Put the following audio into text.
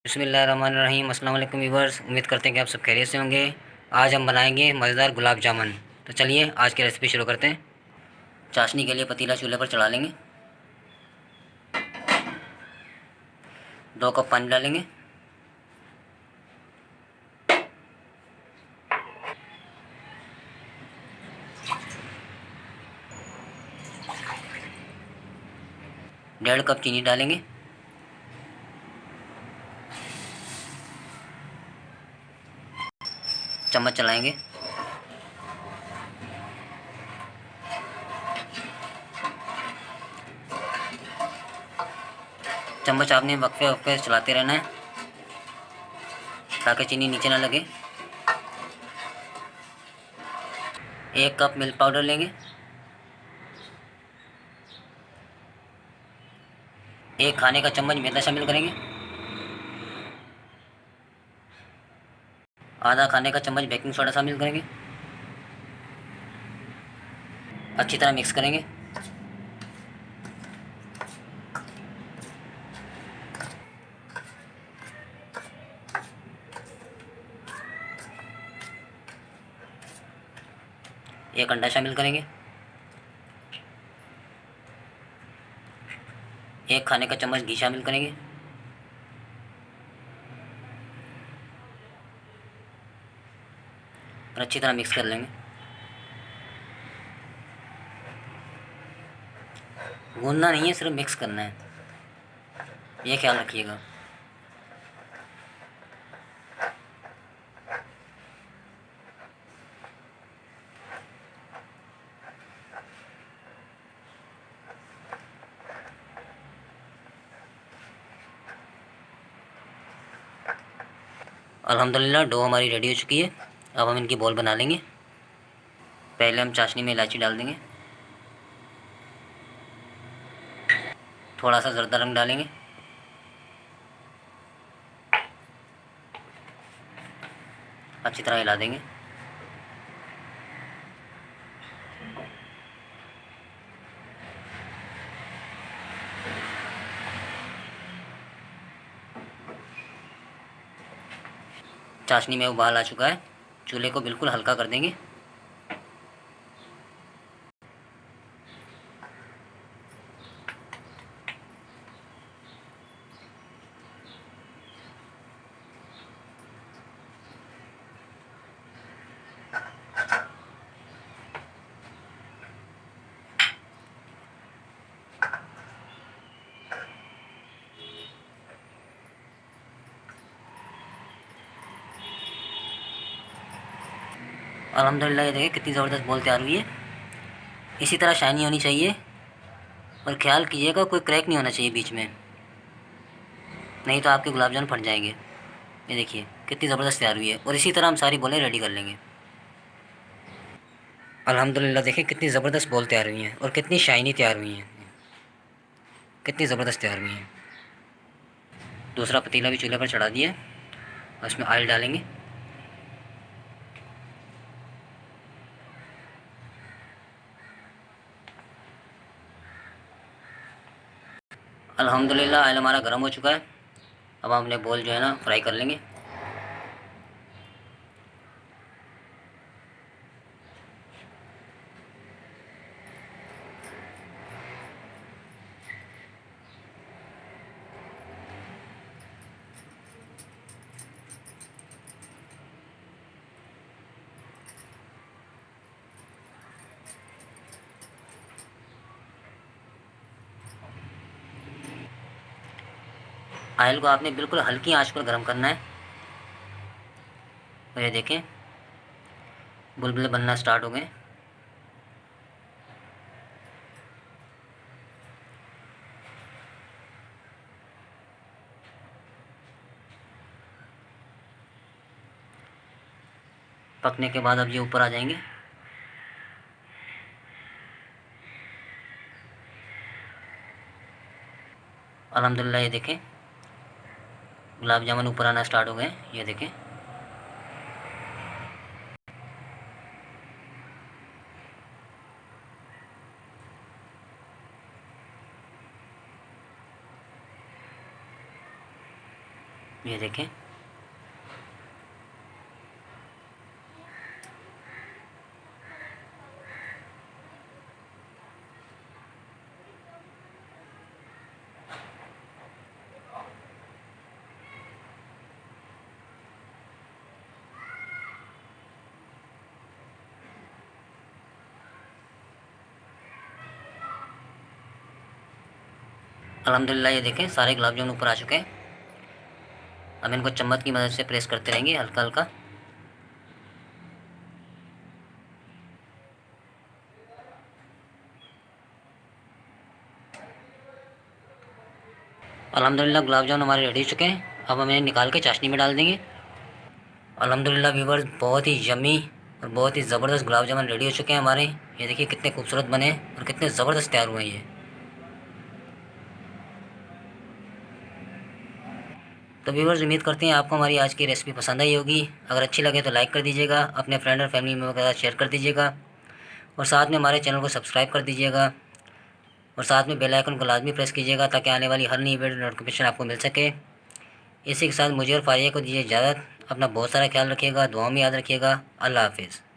बिस्मिल्लाहिर्रहमानिर्रहीम। अस्सलाम वालेकुम व्यूअर्स, उम्मीद करते हैं कि आप सब खैरियत से होंगे। आज हम बनाएंगे मज़ेदार गुलाब जामुन। तो चलिए आज की रेसिपी शुरू करते हैं। चाशनी के लिए पतीला चूल्हे पर चढ़ा लेंगे। 2 कप पानी डालेंगे। डेढ़ कप चीनी डालेंगे। चम्मच चलाएंगे। चम्मच आपने वक्फे वक्फे चलाते रहना है ताकि चीनी नीचे ना लगे। 1 कप मिल्क पाउडर लेंगे। 1 खाने का चम्मच मैदा शामिल करेंगे। आधा खाने का चम्मच बेकिंग सोडा शामिल करेंगे। अच्छी तरह मिक्स करेंगे। एक अंडा शामिल करेंगे। 1 खाने का चम्मच घी शामिल करेंगे। और अच्छी तरह मिक्स कर लेंगे। गूंदना नहीं है, सिर्फ मिक्स करना है, ये ख्याल रखिएगा। अल्हम्दुलिल्लाह डो हमारी रेडी हो चुकी है। अब हम इनकी बॉल बना लेंगे। पहले हम चाशनी में इलायची डाल देंगे। थोड़ा सा ज़रदा रंग डालेंगे। अच्छी तरह हिला देंगे। चाशनी में उबाल आ चुका है। चूल्हे को बिल्कुल हल्का कर देंगे। अल्हम्दुलिल्लाह ये देखिए कितनी ज़बरदस्त बॉल तैयार हुई है। इसी तरह शाइनी होनी चाहिए और ख्याल कीजिएगा कोई क्रैक नहीं होना चाहिए बीच में, नहीं तो आपके गुलाब जामुन फट जाएंगे। ये देखिए कितनी ज़बरदस्त तैयार हुई है और इसी तरह हम सारी बॉलें रेडी कर लेंगे। अल्हम्दुलिल्लाह देखिए कितनी ज़बरदस्त बॉल तैयार हुई हैं और कितनी शाइनी तैयार हुई हैं, कितनी ज़बरदस्त तैयार हुई हैं। दूसरा पतीला भी चूल्हे पर चढ़ा दिया और उसमें ऑयल डालेंगे। अल्हम्दुलिल्लाह ऑयल हमारा गर्म हो चुका है। अब हम अपने बॉल जो है ना फ्राई कर लेंगे। ऑयल को आपने बिल्कुल हल्की आंच पर गर्म करना है। और ये देखें बुलबुले बनना स्टार्ट हो गए। पकने के बाद अब ये ऊपर आ जाएंगे। अल्हम्दुलिल्लाह ये देखें गुलाब जामुन ऊपर आना स्टार्ट हो गए। ये देखें ये देखें, अल्हम्दुलिल्लाह ये देखें सारे गुलाब जामुन ऊपर आ चुके हैं। अब इनको चम्मच की मदद से प्रेस करते रहेंगे हल्का हल्का। अल्हम्दुलिल्लाह गुलाब जामुन हमारे रेडी हो चुके हैं। अब हम इन्हें निकाल के चाशनी में डाल देंगे। अल्हम्दुलिल्लाह व्यूअर्स, बहुत ही यम्मी और बहुत ही ज़बरदस्त गुलाब जामुन रेडी हो चुके हैं हमारे। ये देखिए कितने खूबसूरत बने और कितने ज़बरदस्त तैयार हुए हैं ये। तो व्यूअर्स, उम्मीद करते हैं आपको हमारी आज की रेसिपी पसंद आई होगी। अगर अच्छी लगे तो लाइक कर दीजिएगा, अपने फ्रेंड और फैमिली मेम्बर के साथ शेयर कर दीजिएगा और साथ में हमारे चैनल को सब्सक्राइब कर दीजिएगा और साथ में बेल आइकन को लाजमी प्रेस कीजिएगा ताकि आने वाली हर नई वीडियो नोटिफिकेशन आपको मिल सके। इसी के साथ मुझे और फारिया को दीजिए इजाज़त। अपना बहुत सारा ख्याल रखिएगा, दुआओं में याद रखिएगा। अल्लाह हाफिज़।